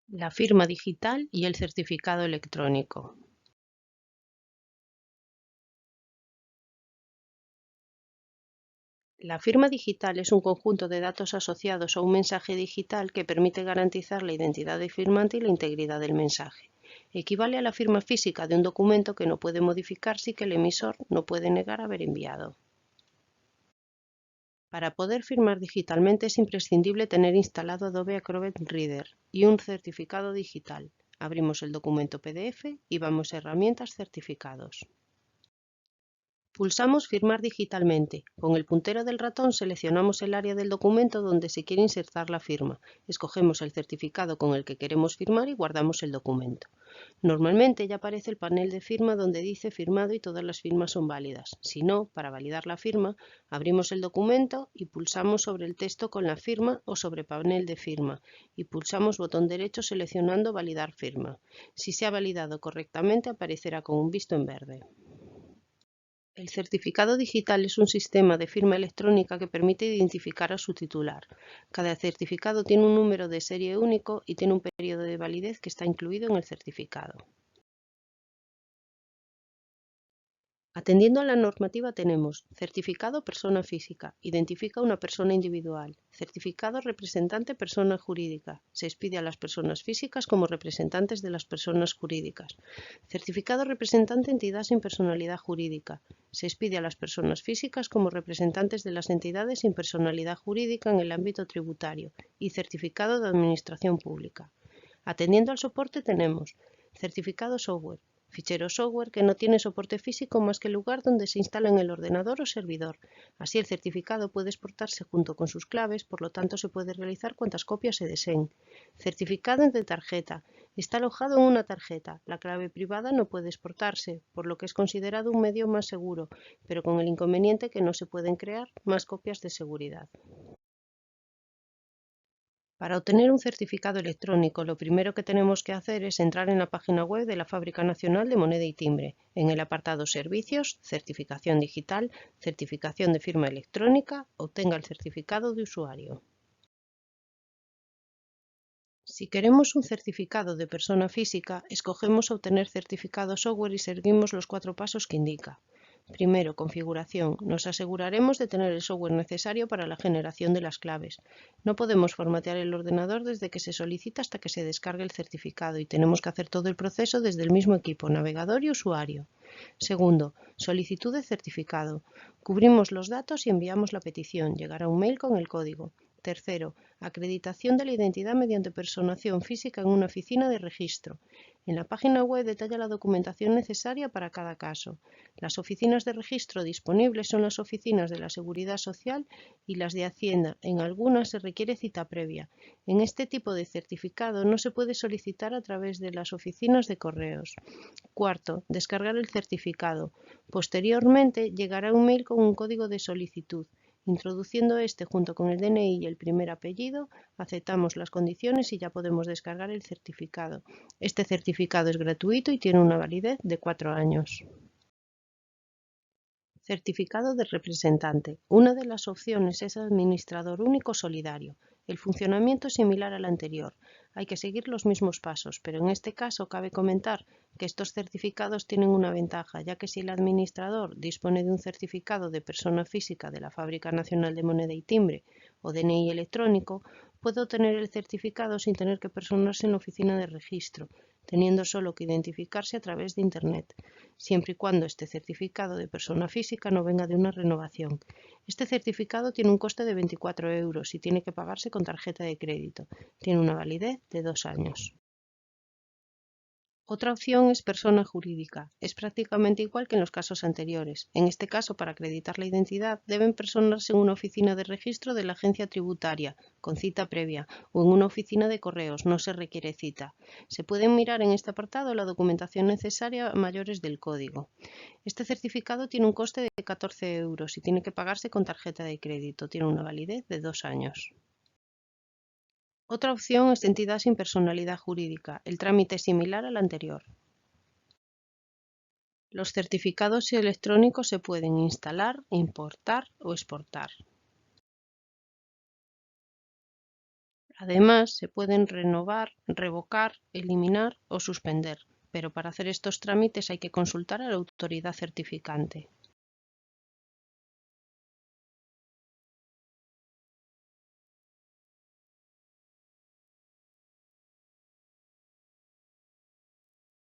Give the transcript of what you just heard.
La firma digital y el certificado electrónico. La firma digital es un conjunto de datos asociados a un mensaje digital que permite garantizar la identidad del firmante y la integridad del mensaje. Equivale a la firma física de un documento que no puede modificarse y que el emisor no puede negar haber enviado. Para poder firmar digitalmente es imprescindible tener instalado Adobe Acrobat Reader y un certificado digital. Abrimos el documento PDF y vamos a Herramientas, Certificados. Pulsamos Firmar digitalmente. Con el puntero del ratón seleccionamos el área del documento donde se quiere insertar la firma. Escogemos el certificado con el que queremos firmar y guardamos el documento. Normalmente ya aparece el panel de firma donde dice firmado y todas las firmas son válidas. Si no, para validar la firma, abrimos el documento y pulsamos sobre el texto con la firma o sobre panel de firma y pulsamos botón derecho seleccionando Validar firma. Si se ha validado correctamente, aparecerá con un visto en verde. El certificado digital es un sistema de firma electrónica que permite identificar a su titular. Cada certificado tiene un número de serie único y tiene un periodo de validez que está incluido en el certificado. Atendiendo a la normativa tenemos certificado persona física, identifica una persona individual, certificado representante persona jurídica, se expide a las personas físicas como representantes de las personas jurídicas, certificado representante entidad sin personalidad jurídica, se expide a las personas físicas como representantes de las entidades sin personalidad jurídica en el ámbito tributario y certificado de administración pública. Atendiendo al soporte tenemos certificado software, fichero software que no tiene soporte físico más que el lugar donde se instala en el ordenador o servidor. Así el certificado puede exportarse junto con sus claves, por lo tanto se puede realizar cuantas copias se deseen. Certificado de tarjeta. Está alojado en una tarjeta. La clave privada no puede exportarse, por lo que es considerado un medio más seguro, pero con el inconveniente que no se pueden crear más copias de seguridad. Para obtener un certificado electrónico, lo primero que tenemos que hacer es entrar en la página web de la Fábrica Nacional de Moneda y Timbre, en el apartado Servicios, Certificación Digital, Certificación de Firma Electrónica, obtenga el certificado de usuario. Si queremos un certificado de persona física, escogemos Obtener certificado software y seguimos los 4 pasos que indica. Primero, configuración. Nos aseguraremos de tener el software necesario para la generación de las claves. No podemos formatear el ordenador desde que se solicita hasta que se descargue el certificado y tenemos que hacer todo el proceso desde el mismo equipo, navegador y usuario. Segundo, solicitud de certificado. Cubrimos los datos y enviamos la petición. Llegará un mail con el código. Tercero, acreditación de la identidad mediante personación física en una oficina de registro. En la página web detalla la documentación necesaria para cada caso. Las oficinas de registro disponibles son las oficinas de la Seguridad Social y las de Hacienda. En algunas se requiere cita previa. En este tipo de certificado no se puede solicitar a través de las oficinas de correos. Cuarto, descargar el certificado. Posteriormente llegará un mail con un código de solicitud. Introduciendo este junto con el DNI y el primer apellido, aceptamos las condiciones y ya podemos descargar el certificado. Este certificado es gratuito y tiene una validez de 4 años. Certificado de representante. Una de las opciones es Administrador Único Solidario. El funcionamiento es similar al anterior. Hay que seguir los mismos pasos, pero en este caso cabe comentar que estos certificados tienen una ventaja, ya que si el administrador dispone de un certificado de persona física de la Fábrica Nacional de Moneda y Timbre o DNI electrónico, puede obtener el certificado sin tener que personarse en la oficina de registro, teniendo solo que identificarse a través de Internet, siempre y cuando este certificado de persona física no venga de una renovación. Este certificado tiene un coste de 24 € y tiene que pagarse con tarjeta de crédito. Tiene una validez de 2 años. Otra opción es persona jurídica. Es prácticamente igual que en los casos anteriores. En este caso, para acreditar la identidad, deben personarse en una oficina de registro de la agencia tributaria, con cita previa, o en una oficina de correos, no se requiere cita. Se pueden mirar en este apartado la documentación necesaria a mayores del código. Este certificado tiene un coste de 14 € y tiene que pagarse con tarjeta de crédito. Tiene una validez de 2 años. Otra opción es entidad sin personalidad jurídica. El trámite es similar al anterior. Los certificados electrónicos se pueden instalar, importar o exportar. Además, se pueden renovar, revocar, eliminar o suspender, pero para hacer estos trámites hay que consultar a la autoridad certificante.